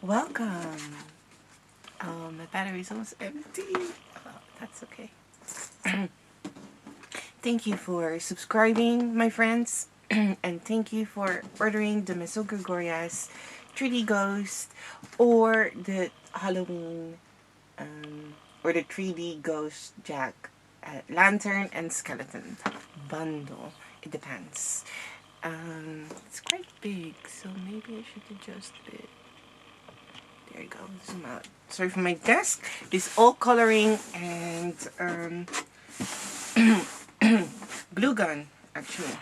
Welcome. My battery's almost empty. Oh, that's okay. Thank you for subscribing, my friends. And thank you for ordering the Miso Gregorias 3D Ghost or the Halloween or the 3D Ghost Jack Lantern and Skeleton bundle. It depends. It's quite big, so maybe I should adjust it. There you go. Zoom out. Sorry for my desk. It's all coloring and glue gun actually.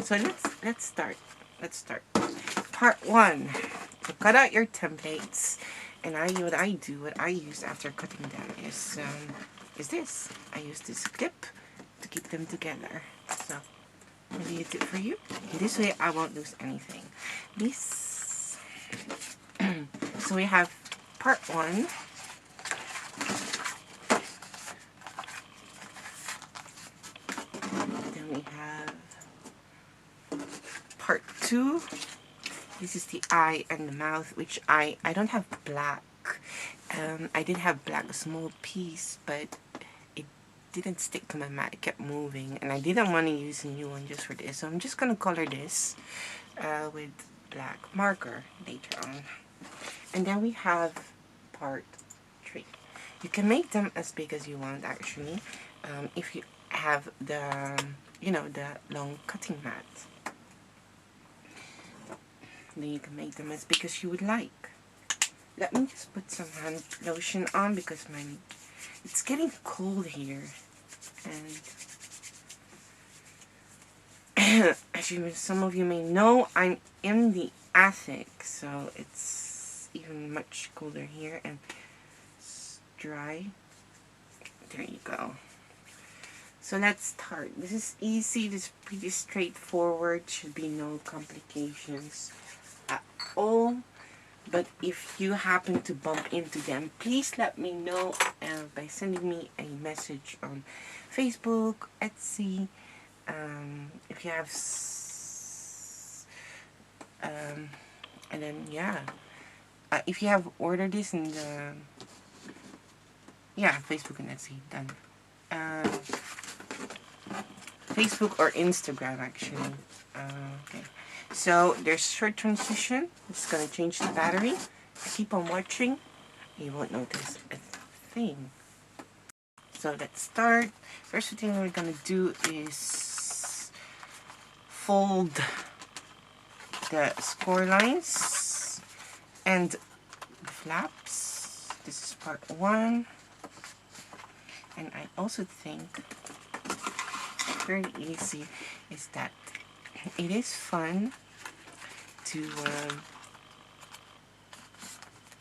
So let's start. Let's start. Part 1. So cut out your templates, and what I use after cutting them is this. I use this clip to keep them together. So maybe it's it for you. In this way, I won't lose anything. This. So we have part 1. Then we have part 2. This is the eye and the mouth, which I don't have black. I did have black, a small piece, but it didn't stick to my mat. It kept moving, and I didn't want to use a new one just for this. So I'm just gonna color this with black marker later on. And then we have part 3. You can make them as big as you want, actually, if you have the, the long cutting mat. Then you can make them as big as you would like. Let me just put some hand lotion on because it's getting cold here, and as some of you may know, I'm in the attic, so it's even much colder here, and it's dry. There you go. So let's start. This is easy. This is pretty straightforward. Should be no complications at all. But if you happen to bump into them, please let me know by sending me a message on Facebook, Etsy. If you have, and then if you have ordered this in the, Facebook and Etsy, done. Facebook or Instagram actually. Okay. So there's short transition. It's gonna change the battery. Keep on watching. You won't notice a thing. So let's start. First thing we're gonna do is fold the score lines and the flaps. This is part 1. And I also think very easy is that it is fun to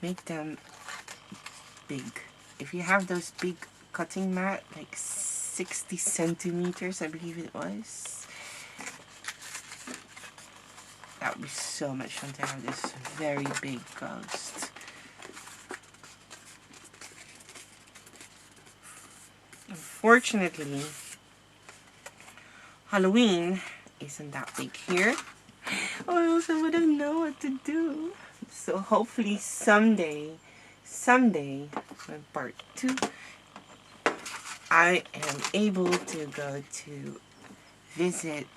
make them big. If you have those big cutting mat, like 60 centimeters, I believe it was, that would be so much fun to have this very big ghost. Unfortunately, Halloween isn't that big here, or else I wouldn't know what to do. So hopefully someday, in part 2, I am able to go to visit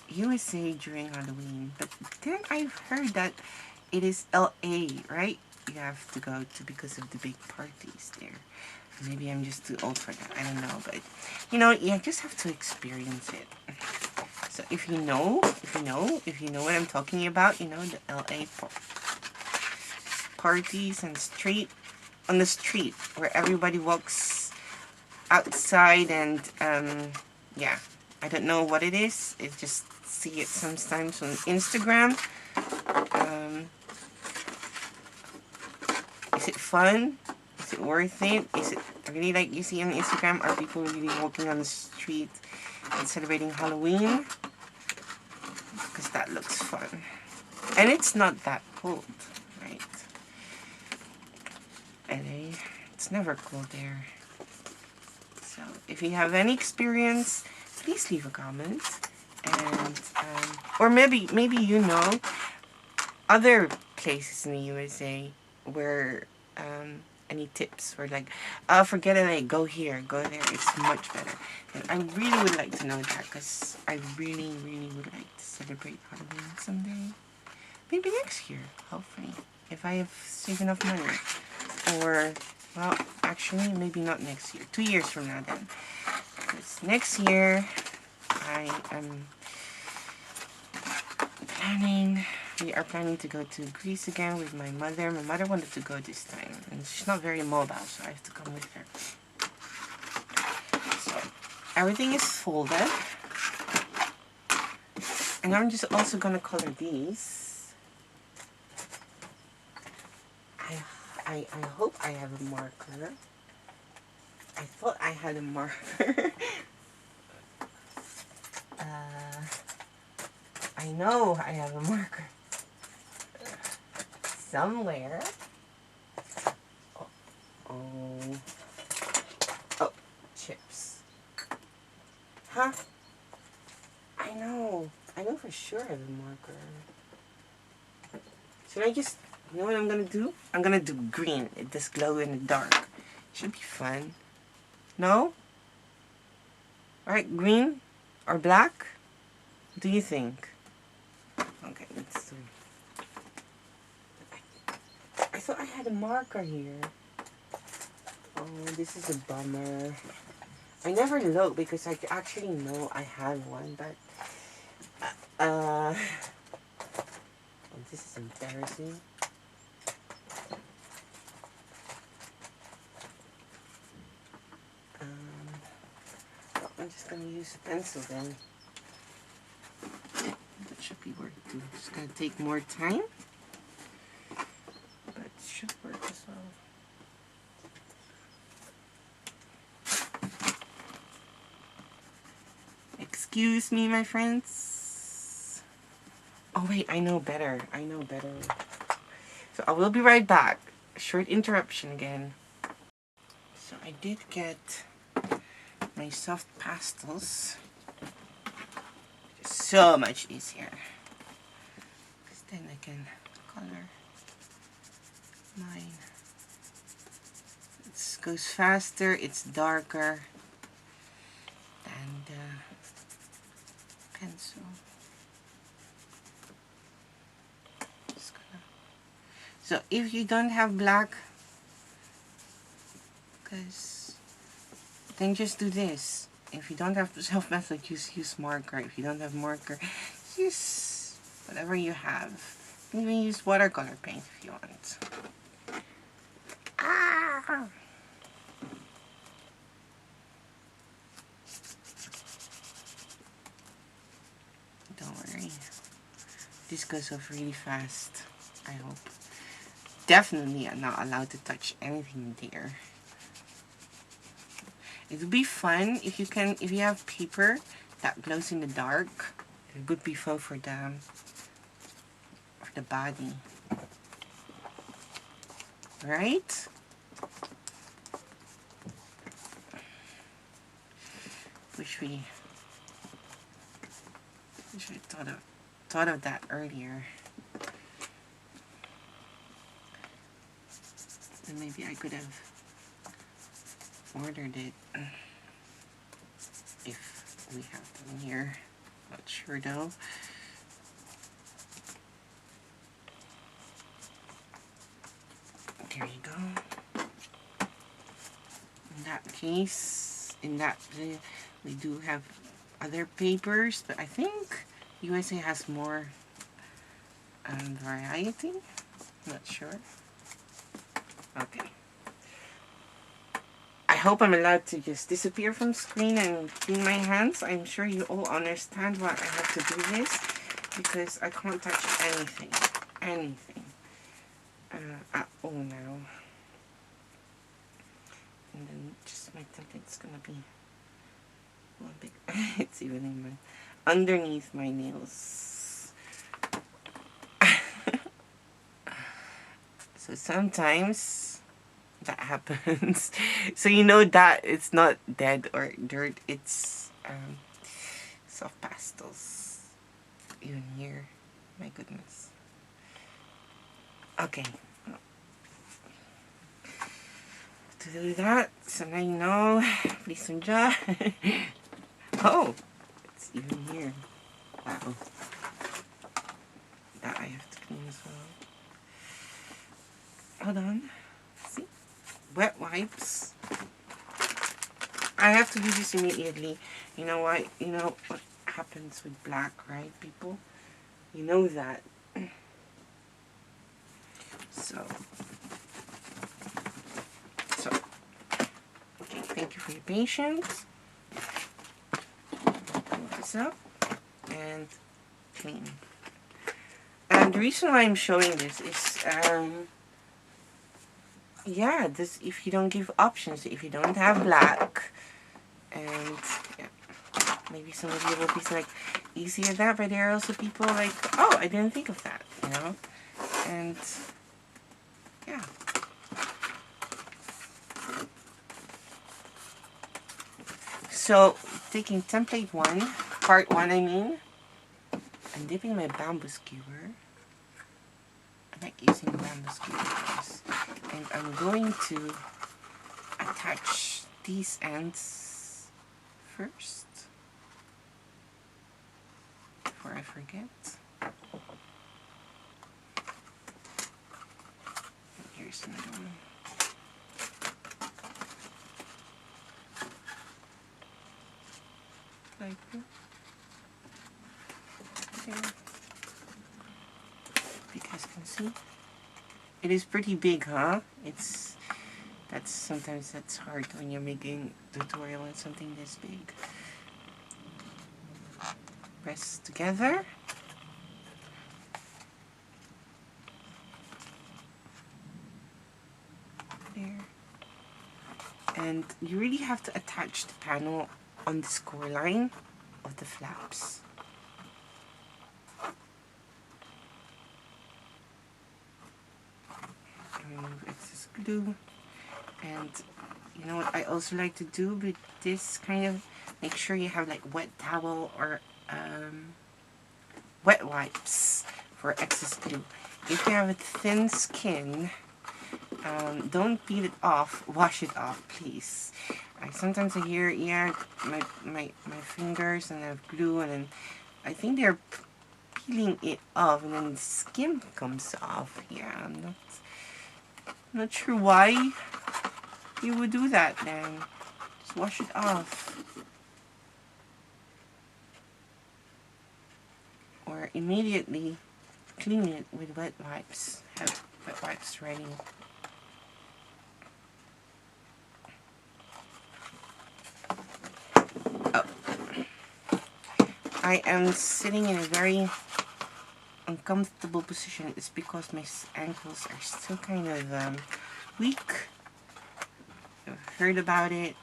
USA during Halloween. But then I've heard that it is LA, right? You have to go to because of the big parties there. Maybe I'm just too old for that. I don't know, but you just have to experience it. So if you know what I'm talking about, the LA parties and on the street where everybody walks outside, and I don't know what it is. I just see it sometimes on Instagram. Is it fun? Is it worth it? Is it really like you see on Instagram? Are people really walking on the street and celebrating Halloween? Because that looks fun. And it's not that cold, right? LA, it's never cold there. So if you have any experience, please leave a comment. And Or maybe you know other places in the USA where any tips or like, forget it, go here, go there, it's much better. And I really would like to know that because I really would like to celebrate Halloween someday. Maybe next year, hopefully, if I have saved enough money. Or, well, actually, maybe not next year. 2 years from now then. Because next year, I am planning, we are planning to go to Greece again with my mother. My mother wanted to go this time, and she's not very mobile, so I have to come with her. So, everything is folded. And I'm just also gonna color these. I hope I have a marker. I thought I had a marker. I know I have a marker. Somewhere. Oh. Oh, chips. Huh? I know for sure I have a marker. Should I just, you know what I'm gonna do? I'm gonna do green. It does glow in the dark. Should be fun. No? Alright, green or black? What do you think? Okay, let's do it. I thought I had a marker here. Oh, this is a bummer. I never look because I actually know I have one, but oh, this is embarrassing. Oh, I'm just gonna use a pencil then. That should be work too. It's gonna take more time, but it should work as well. Excuse me, my friends. Oh wait, I know better. So I will be right back. Short interruption again. So I did get my soft pastels. It's so much easier. Because then I can color mine. It goes faster, it's darker. And pencil. So if you don't have black, then just do this. If you don't have self method, just use marker. If you don't have marker, use whatever you have. You can even use watercolor paint if you want. Ah! Don't worry. This goes off really fast, I hope. Definitely I'm not allowed to touch anything there. It would be fun if you have paper that glows in the dark. It would be fun for the body. Right? Wish I thought of that earlier. And maybe I could have ordered it if we have them here. Not sure though. There you go. In that case, we do have other papers, but I think USA has more variety. Not sure. Okay. I hope I'm allowed to just disappear from screen and clean my hands. I'm sure you all understand why I have to do this, because I can't touch anything at all now. And then just my template's gonna be one big. It's even in underneath my nails. So sometimes that happens. So you know that it's not dead or dirt, it's soft pastels. even here. My goodness. Okay. To do that, so now you know. Please enjoy. Oh, it's even here. Wow. That I have to clean as well. Hold on. See? Wet wipes. I have to do this immediately. You know what? You know what happens with black, right, people? You know that. So, okay, thank you for your patience. Pull this up and clean. And the reason why I'm showing this is, yeah, this, if you don't give options, if you don't have black, and yeah, maybe some of you will be like easy at that, but there are also people like, oh, I didn't think of that, you know, and yeah. So, taking template 1, part 1 I mean, I'm dipping my bamboo skewer. I like using the bamboo skewer for this. And I'm going to attach these ends first, before I forget. And here's another one. Like this. There. You guys can see. It is pretty big, huh? Sometimes that's hard when you're making a tutorial on something this big. Press together. There. And you really have to attach the panel on the score line of the flaps. Remove excess glue. And you know what I also like to do with this kind of, make sure you have like wet towel or wet wipes for excess glue. If you have a thin skin, don't peel it off, wash it off, please. Sometimes I hear, yeah, my fingers and I have glue, and then I think they're peeling it off and then the skin comes off. Yeah, I'm not sure why you would do that then. Just wash it off. Or immediately clean it with wet wipes. Have wet wipes ready. Oh. I am sitting in a very uncomfortable position. It's because my ankles are still kind of weak. You've heard about it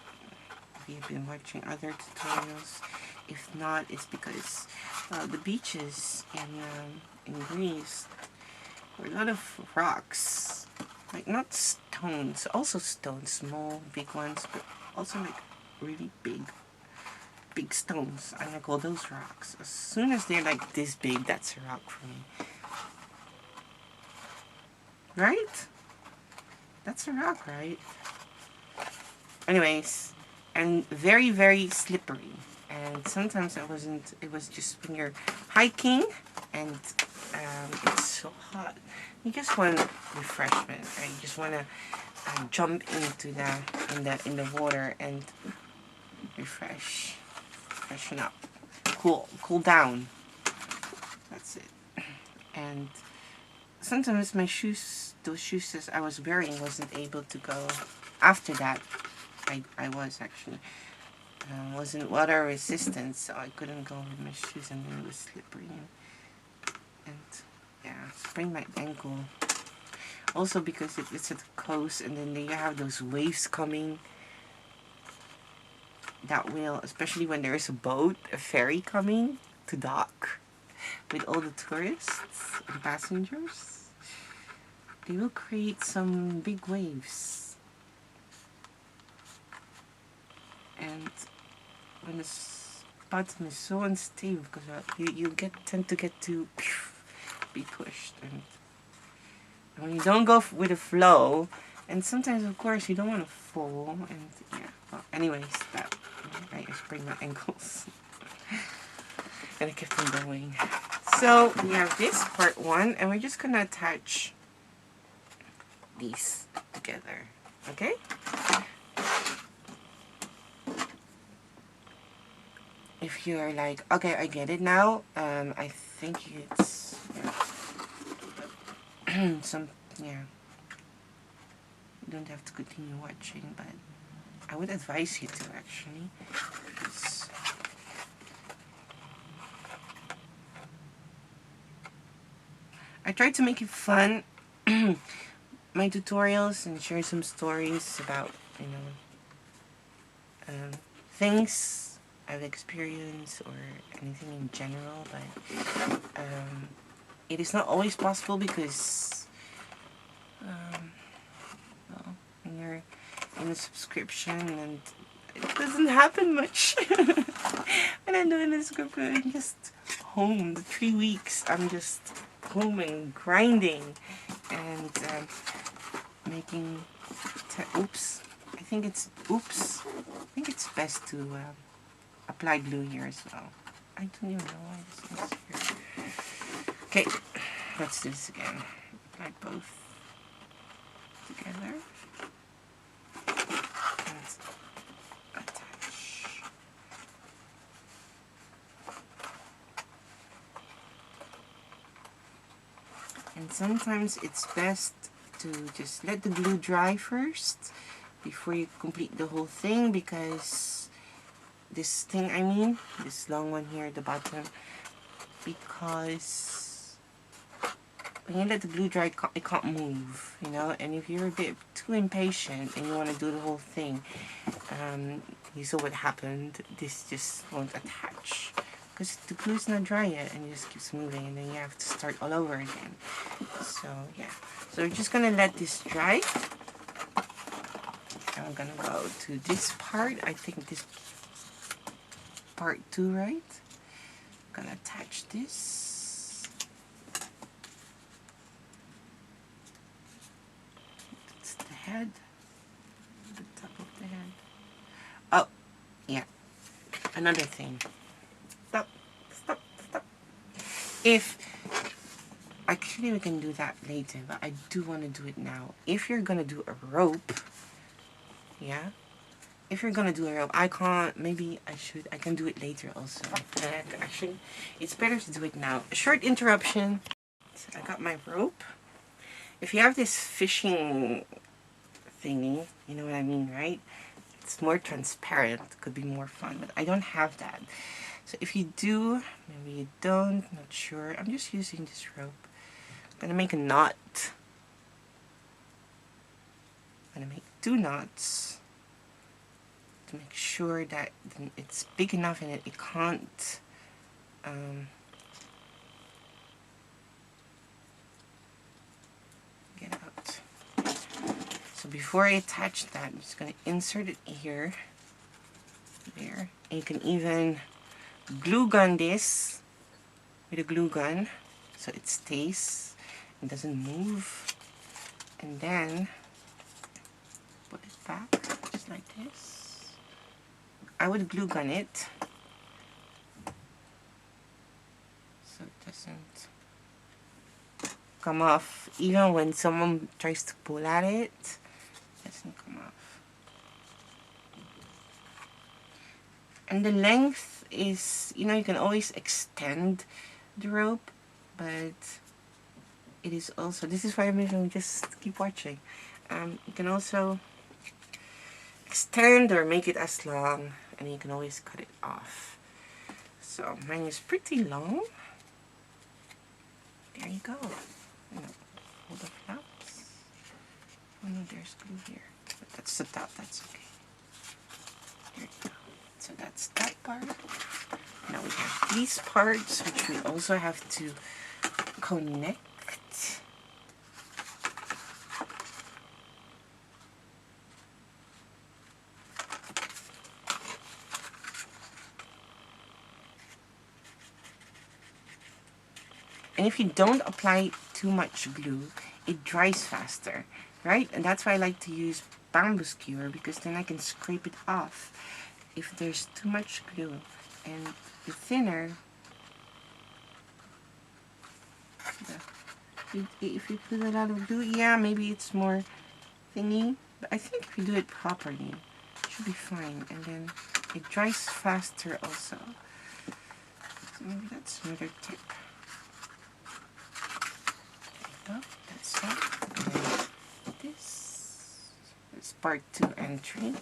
if you've been watching other tutorials. If not, it's because the beaches in Greece were a lot of rocks, like not stones, also stones, small, big ones, but also like really big stones. I'm gonna call those rocks. As soon as they're like this big, that's a rock for me. Right? That's a rock, right? Anyways, and very, very slippery. And sometimes it was just when you're hiking and it's so hot. You just want refreshment, right? You just want to jump into in the water and freshen up, cool down. That's it. And sometimes my shoes, those shoes that I was wearing, wasn't able to go. After that, I was actually wasn't water resistant, so I couldn't go with my shoes, and then it was slippery and yeah, sprained my ankle. Also because it's at the coast, and then you have those waves coming. That will, especially when there is a boat, a ferry coming to dock with all the tourists and passengers, they will create some big waves. And when bottom is so unstable because you tend to get to be pushed, and when you don't go with the flow, and sometimes of course you don't want to fall, and yeah. Well, anyways, that I sprained my ankles, and I kept on going. So we have this part one, and we're just gonna attach these together. Okay. If you're like, okay, I get it now, I think it's some, yeah, you don't have to continue watching, but I would advise you to actually. I try to make it fun, my tutorials, and share some stories about, you know, things I've experienced or anything in general, but it is not always possible because well, when you're in a subscription and it doesn't happen much. When I'm doing the subscription, I'm just home. The 3 weeks, I'm just home and grinding and making. Oops. I think it's best to apply glue here as well. I don't even know why this is here. Okay, let's do this again. Apply both together. And attach. And sometimes it's best to just let the glue dry first before you complete the whole thing, because this thing, I mean, this long one here at the bottom, because when you let the glue dry, it can't move, you know, and if you're a bit too impatient and you want to do the whole thing, you saw what happened, this just won't attach, because the glue's not dry yet, and it just keeps moving, and then you have to start all over again. So, yeah. So we're just going to let this dry. And I'm going to go to this part. I think this part 2, right? I'm going to attach this. That's the head. The top of the head. Oh, yeah. Another thing. Stop. If actually we can do that later, but I do want to do it now. If you're gonna do a rope, yeah, if you're gonna do a rope, I can't, maybe I can do it later also. Actually, it's better to do it now. A short interruption. So I got my rope. If you have this fishing thingy, you know what I mean, right? It's more transparent, it could be more fun, but I don't have that. So if you do, maybe you don't, not sure. I'm just using this rope. I'm gonna make a knot. I'm gonna make 2 knots to make sure that it's big enough and it can't get out. So before I attach that, I'm just gonna insert it here, there, and you can even glue gun this with a glue gun so it stays and doesn't move, and then put it back just like this. I would glue gun it so it doesn't come off. Even when someone tries to pull at it, it doesn't come off. And the length is, you know, you can always extend the rope, but it is also, this is why I'm just keep watching. You can also extend or make it as long, and you can always cut it off. So mine is pretty long. There you go. Hold the flaps. Oh no, there's glue here. But that's the top, that's okay. There you go. So that's that part. Now we have these parts, which we also have to connect. And if you don't apply too much glue, it dries faster, right? And that's why I like to use bamboo skewer, because then I can scrape it off if there's too much glue. And the thinner, if you put a lot of glue, yeah, maybe it's more thingy. But I think if you do it properly, it should be fine. And then it dries faster also. So maybe that's another tip. There you go. That's that. And this is part 2 and 3.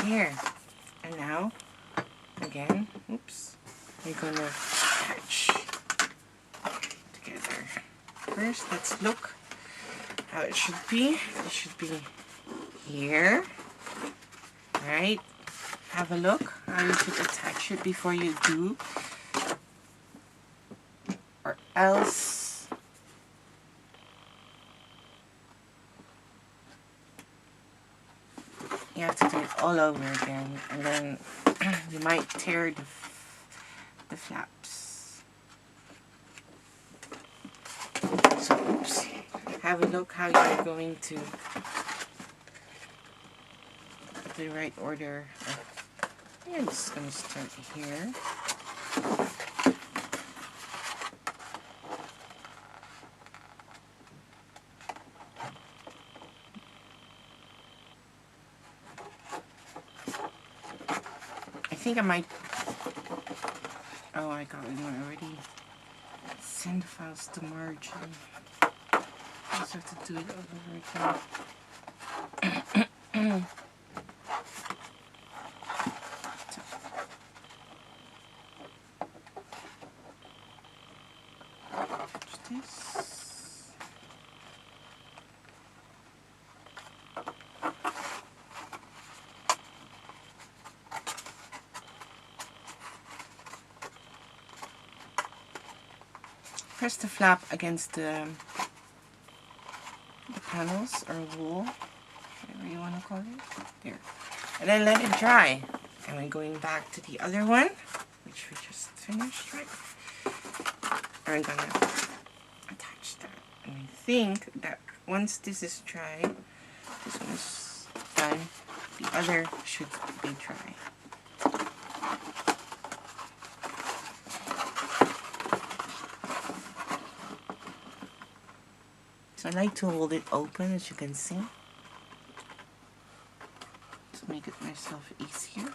Here. And now, again, oops, we're gonna attach together. First, let's look how it should be. It should be here. Alright, have a look how you should attach it before you do, or else you have to do it all over again, and then you might tear the flaps. So, oops, have a look how you're going to put the right order. I'm just going to start here. I think I might, oh, I got one already. Send files to margin. I just have to do it over again. This. Press the flap against the panels or wool, whatever you want to call it. There. And then let it dry. And we're going back to the other one, which we just finished, right? And we're gonna attach that. And I think that once this is dry, this one is done, the other should be dry. So I like to hold it open, as you can see, to make it myself easier.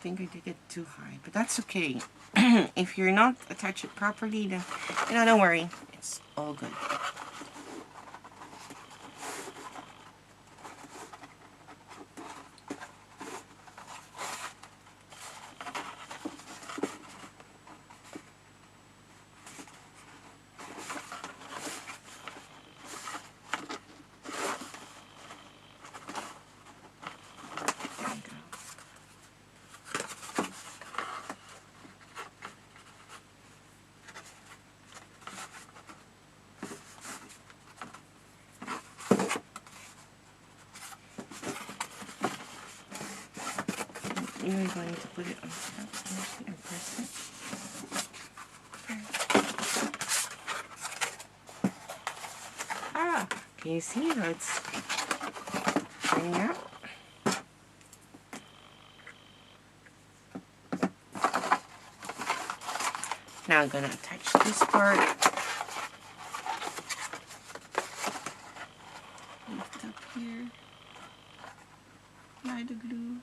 think I did it too high, but that's okay. If you're not attach it properly, then, you know, don't worry. It's all good. You're going to put it on top and press it. Ah, can you see how it's turning out? Now I'm going to attach this part. Lift up here. Apply the glue.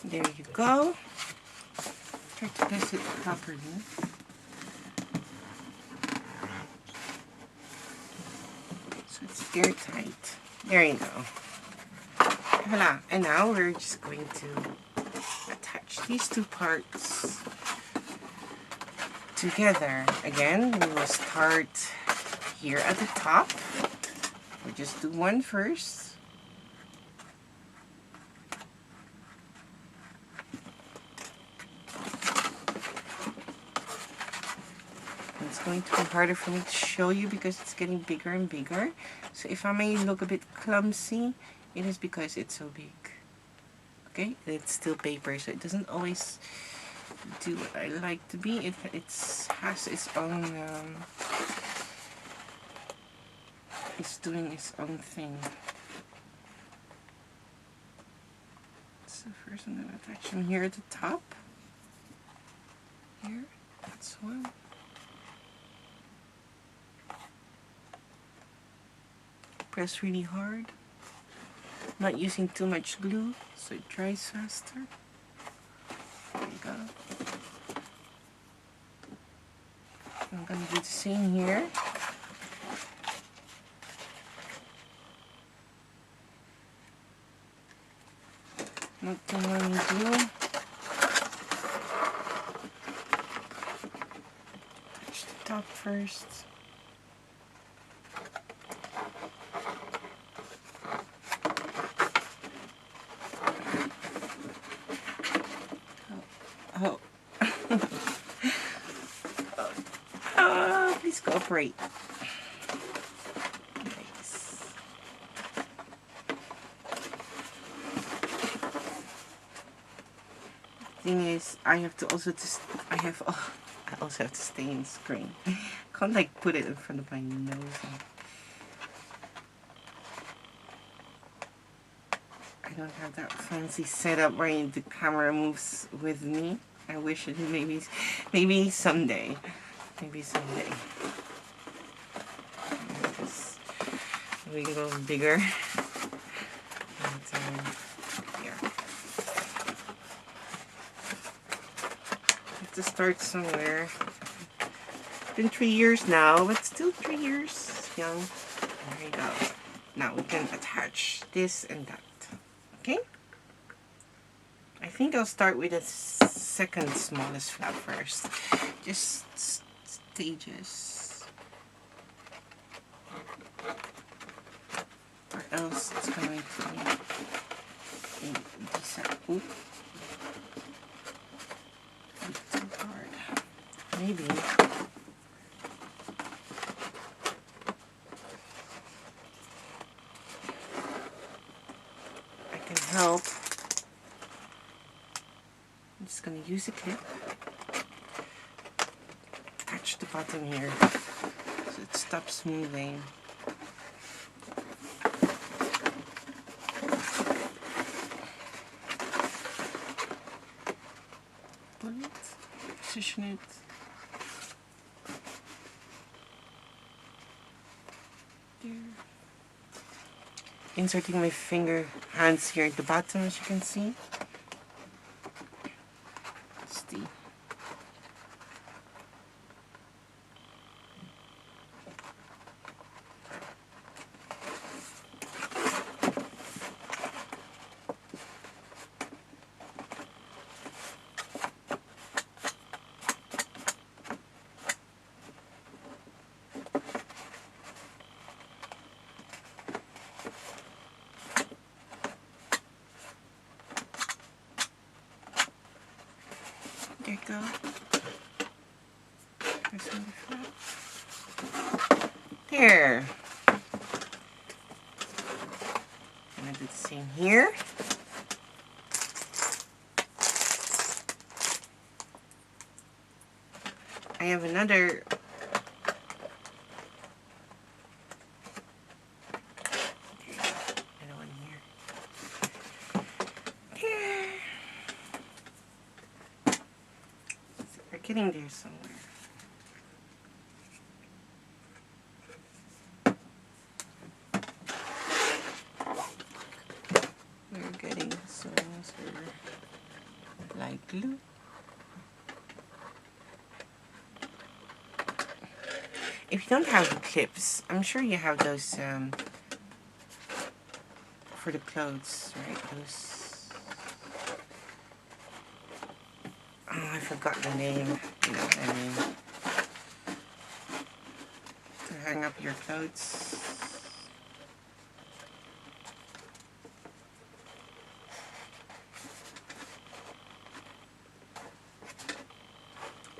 There you go. Try to press it properly. So it's airtight. There you go. Voila. And now we're just going to attach these two parts together. Again, we will start here at the top. We'll just do one first. It's going to be harder for me to show you because it's getting bigger and bigger. So if I may look a bit clumsy, it is because it's so big. Okay, it's still paper, so it doesn't always do what I like to be. It has its own. It's doing its own thing. So first I'm gonna attach them here at the top. Here, that's one. Press really hard. Not using too much glue so it dries faster. There you go. I'm gonna do the same here. Not too much glue. Touch the top first. Oh. Please cooperate. Nice. Thing is, I have to also just, I I also have to stay in screen. Can't like put it in front of my nose. I don't have that fancy setup where the camera moves with me. I wish it maybe someday. Maybe someday. Just maybe a little bigger. And, yeah. Have to start somewhere. It's been 3 years now, but still 3 years young. There you go. Now we can attach this and that. Okay? I think I'll start with the second smallest flap first. Just stages. Or else it's going to be decent. Oop. Too hard. Maybe. I can help. I'm just going to use a clip. Attach the bottom here so it stops moving. Pull it, position it. There. Inserting my hands here at the bottom, as you can see. There you go. There. I'm going to do the same here. I have another one here. There. We're getting there somewhere. We're getting somewhere. Like glue. If you don't have the clips, I'm sure you have those for the clothes, right? Those. Oh, I forgot the name. You know what I mean? To hang up your clothes.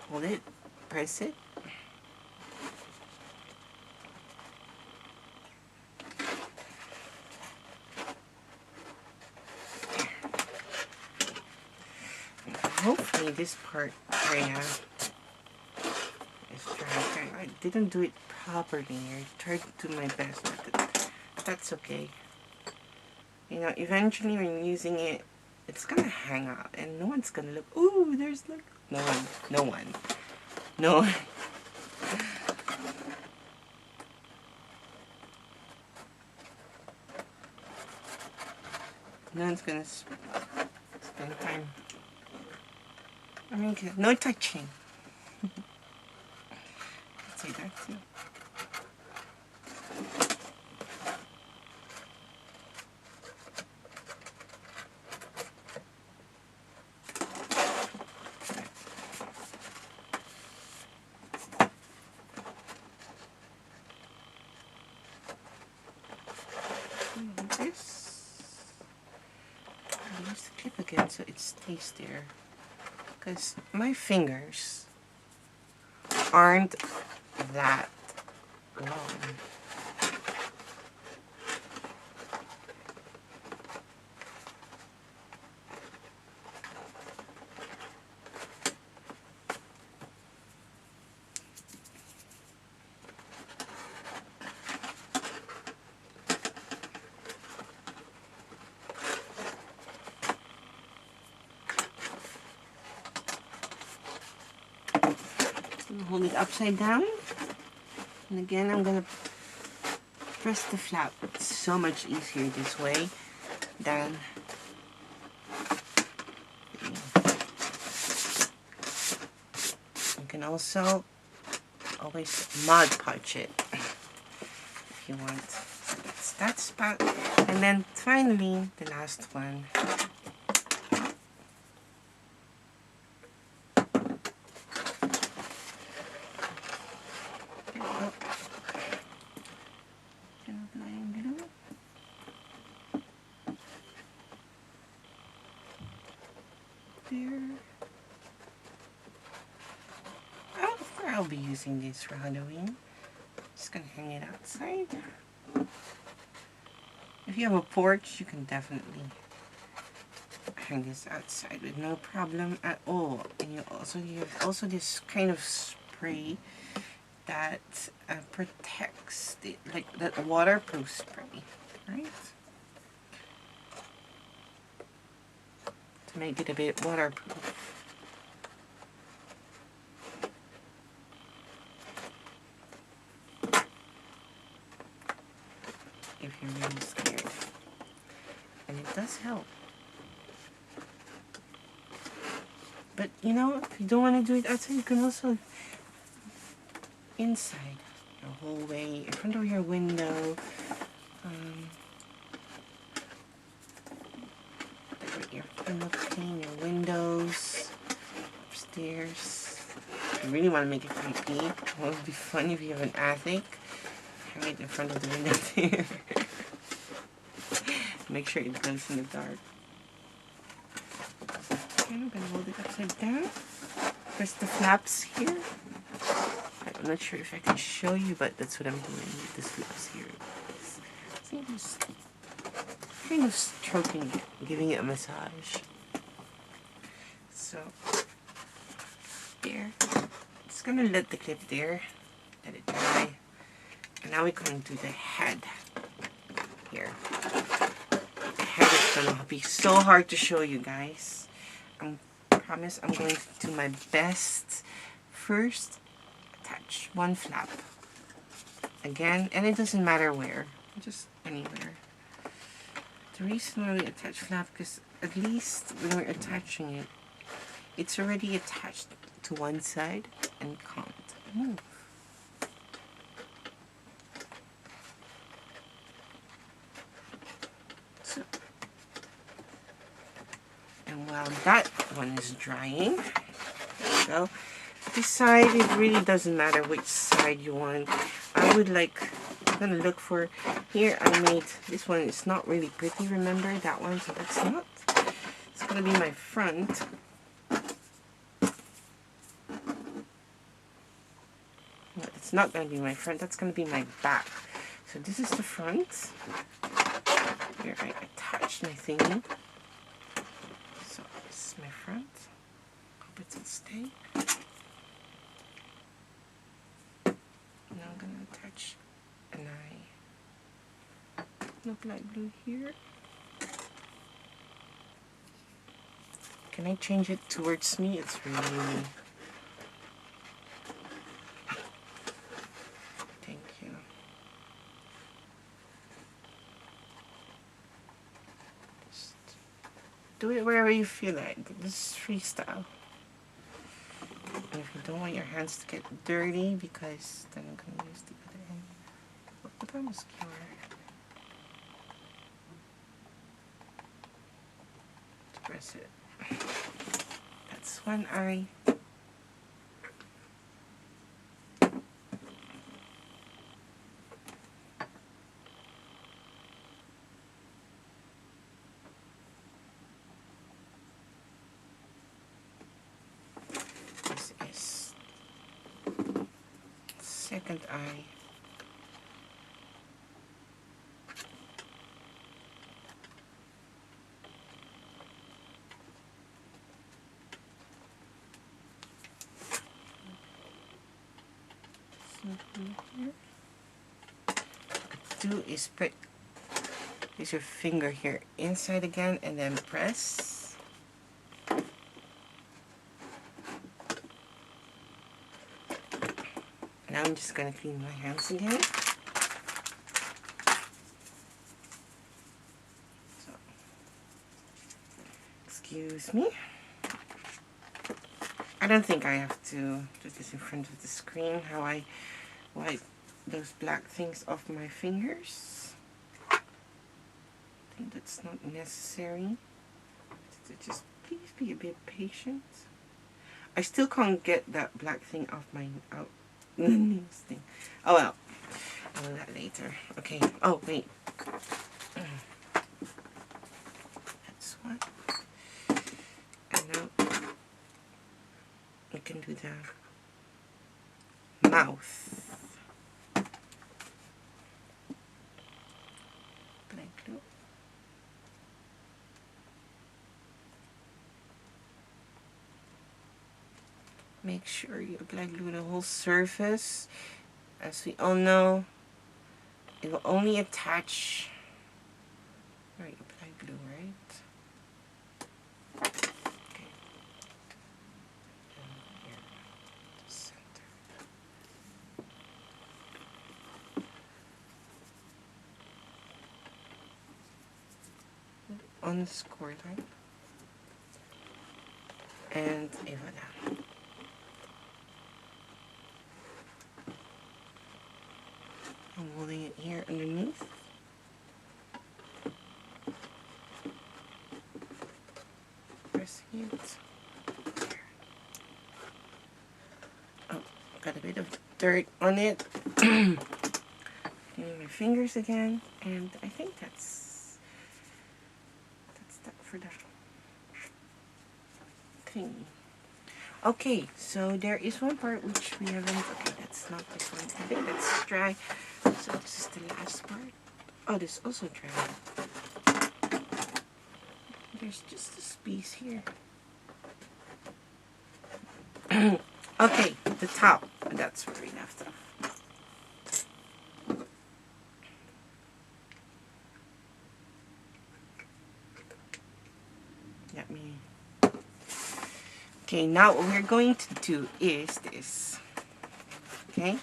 Hold it, press it. Hopefully this part area is dry. I didn't do it properly. I tried to do my best, but that's okay. You know, eventually when using it, it's gonna hang out and no one's gonna look, ooh, there's like, no one. No one's gonna spend time. I mean, no touching. Let's say that too. Use the clip again so it stays there. Because my fingers aren't that long. hold it upside down. And again, I'm gonna press the flap. It's so much easier this way than you can also always Mod Podge it if you want. So that's that spot. And then finally, the last one. I'll be using this for Halloween. Just gonna hang it outside. If you have a porch, you can definitely hang this outside with no problem at all. And you have also this kind of spray that protects the, like that waterproof spray, right? To make it a bit waterproof. If you're really scared. And it does help. But you know, if you don't want to do it outside, you can also inside your hallway, in front of your window. Your window pane, your windows, upstairs. If you really want to make it creepy, it would be fun if you have an attic. Hang it in front of the window there. Make sure it glows in the dark. Okay, I'm gonna hold it upside down. Press the flaps here. I'm not sure if I can show you, but that's what I'm doing with the flaps here. See, I'm just kind of stroking it, giving it a massage. So, there. Just gonna let the clip there, let it dry. And now we're going to do the head here. The head is gonna be so hard to show you guys. I promise I'm going to do my best. First, attach one flap. Again, and it doesn't matter where, just anywhere. The reason why we attach flap, because at least when we're attaching it, it's already attached to one side and can't move. So, and while that one is drying, there you go. This side, it really doesn't matter which side you want. I would like, I'm gonna look for, here I made, this one is not really pretty, remember that one, so that's not. It's gonna be my front. No, it's not gonna be my front, that's gonna be my back. So this is the front. Here I attach my thingy. So this is my front. Hope it will stay. Now I'm gonna attach an eye. Look light blue here. Can I change it towards me? It's really... Thank you. Just do it wherever you feel like. This is freestyle. And if you don't want your hands to get dirty, because then I'm going to use the other end. Look at mascara. To press it. That's one eye. This is second eye. Here. Do is put your finger here inside again and then press. I'm just gonna clean my hands again. So, excuse me. I don't think I have to do this in front of the screen, how I wipe those black things off my fingers. I think that's not necessary. So just please be a bit patient. I still can't get that black thing off my nails thing. Oh well, I'll do that later. Okay. Oh wait. That's what. And now we can do the mouth. Black glue. Make sure you black glue the whole surface. As we all know, it will only attach. Right, you black glue, right? Okay. And here, the center. On the score line. And voilà. I'm holding it here underneath. Pressing it. Oh, got a bit of dirt on it. Cleaning my fingers again, and I think that's that for that thing. Okay, so there is one part which we haven't. Okay, that's not this one. I think that's dry. So this is the last part. Oh, this is also dry. There's just this piece here. Okay, the top. That's where we left off. Let me. Okay, now what we're going to do is this. Okay,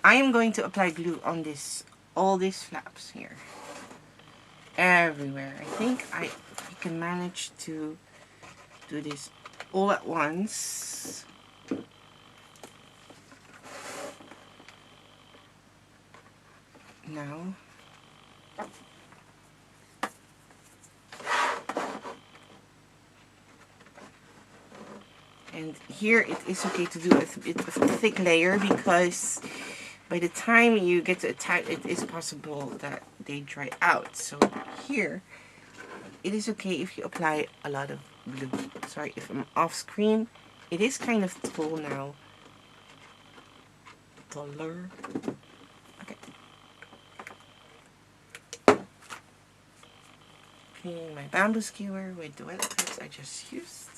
I am going to apply glue on this, all these flaps here, everywhere. I think I can manage to do this all at once. Now, and here it is okay to do a bit of a thick layer, because by the time you get to attach, it is possible that they dry out. So here, it is okay if you apply a lot of glue. Sorry if I'm off screen. It is kind of tall now. Taller. Okay. Cleaning my bamboo skewer with the wet wipes I just used.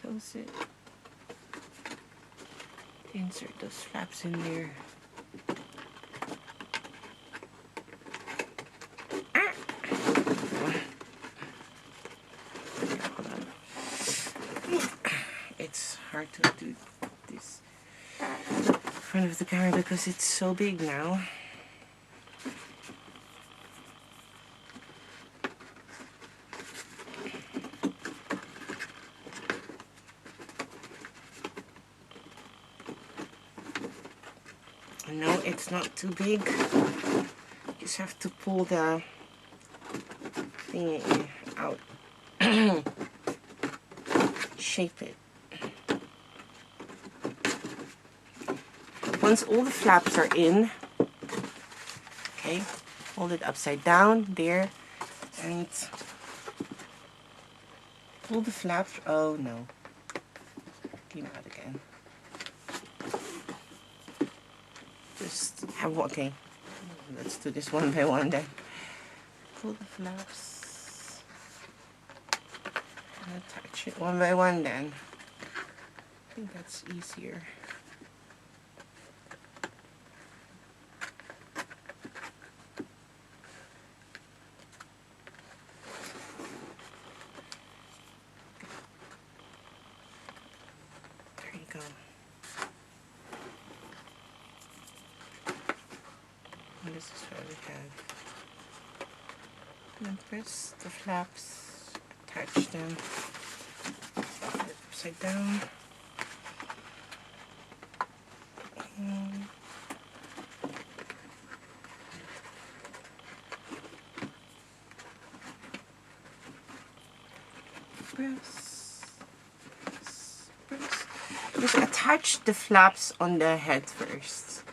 Close it. Insert those flaps in there. It's hard to do this in front of the camera because it's so big now. No, it's not too big. You just have to pull the thing out. Shape it. Once all the flaps are in, okay, hold it upside down there and pull the flaps. Oh no, came out again. Just have, okay, let's do this one by one then. Pull the flaps and attach it one by one then. I think that's easier. go. And this is what we have. And then press the flaps, attach them, upside down. And press. Just attach the flaps on the head first.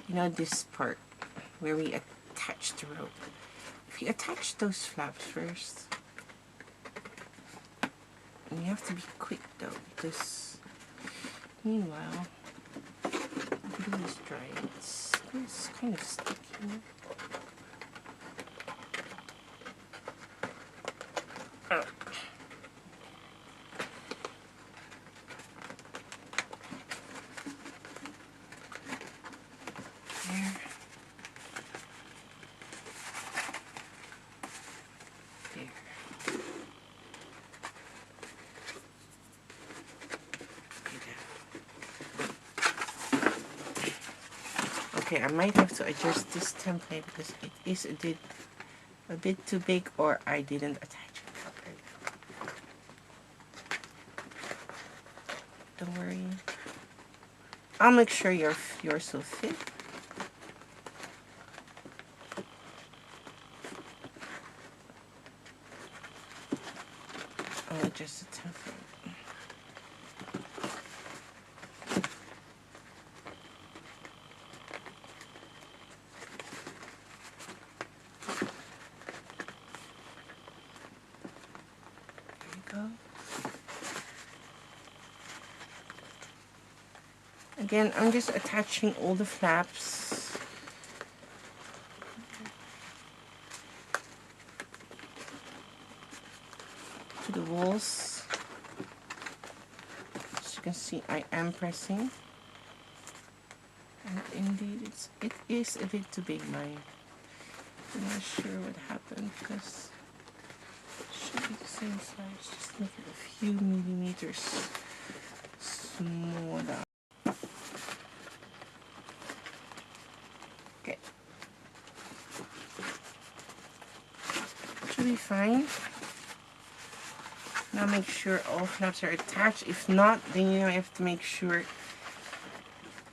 You know, this part where we attach the rope. If you attach those flaps first, and you have to be quick though, because meanwhile, the glue is dry. It's kind of sticky. Okay, I might have to adjust this template because it is a bit too big, or I didn't attach it properly. Don't worry. I'll make sure yours will fit. I'll adjust the template. Again, I'm just attaching all the flaps. To the walls. As you can see, I am pressing. And indeed, it is a bit too big, mine. I'm not sure what happened because it should be the same size. Just make it a few millimeters smaller. Okay. Should be fine. Now make sure all flaps are attached. If not, then you have to make sure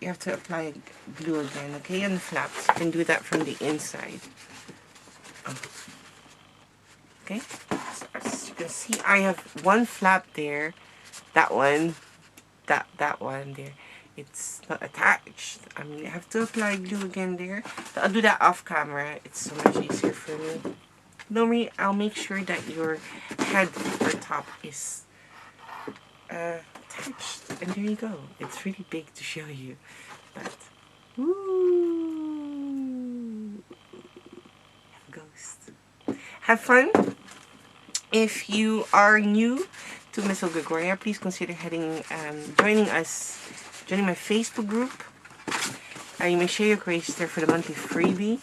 you have to apply glue again, okay? On the flaps. You can do that from the inside. Okay? So as you can see, I have one flap there. That one. That one there. It's not attached. I mean, I have to apply glue again there. So I'll do that off camera. It's so much easier for me. Don't worry, I'll make sure that your head or top is attached. And there you go. It's really big to show you. But, woo! Ghost. Have fun. If you are new to Miss Gregoria, please consider joining my Facebook group. You may share your creations there for the monthly freebie.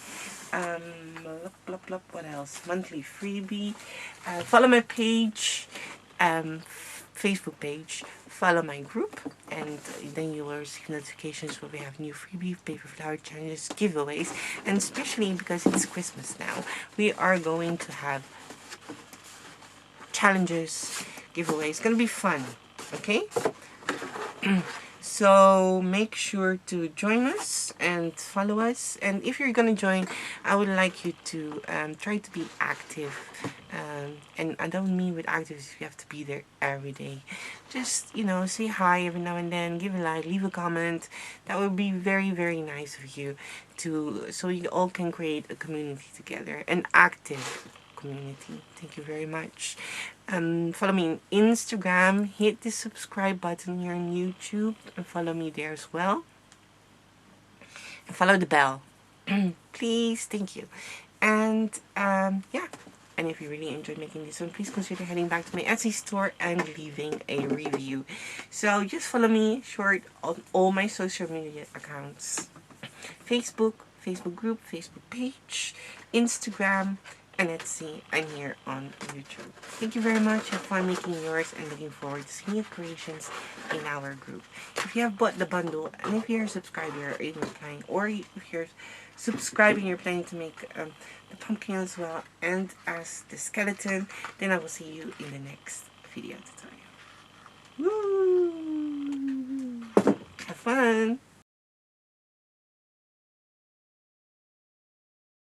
What else? Monthly freebie. Follow my page, Facebook page. Follow my group, and then you will receive notifications when we have new freebie, paper flower challenges, giveaways, and especially because it's Christmas now, we are going to have challenges, giveaways. It's gonna be fun, okay? So make sure to join us and follow us. And if you're gonna join, I would like you to try to be active. And I don't mean with active you have to be there every day. Just, you know, say hi every now and then, give a like, leave a comment. That would be very, very nice of you so you all can create a community together, an active community. Thank you very much. Follow me on Instagram, hit the subscribe button here on YouTube, and follow me there as well. And follow the bell. Please, thank you. And yeah, and if you really enjoyed making this one, please consider heading back to my Etsy store and leaving a review. So just follow me short on all my social media accounts. Facebook group, Facebook page, Instagram, and Etsy, and here on YouTube. Thank you very much. Have fun making yours, and looking forward to seeing your creations in our group. If you have bought the bundle, and if you're a subscriber, or you're planning, or if you're subscribing, you're planning to make the pumpkin as well, and as the skeleton, then I will see you in the next video tutorial. Woo! Have fun!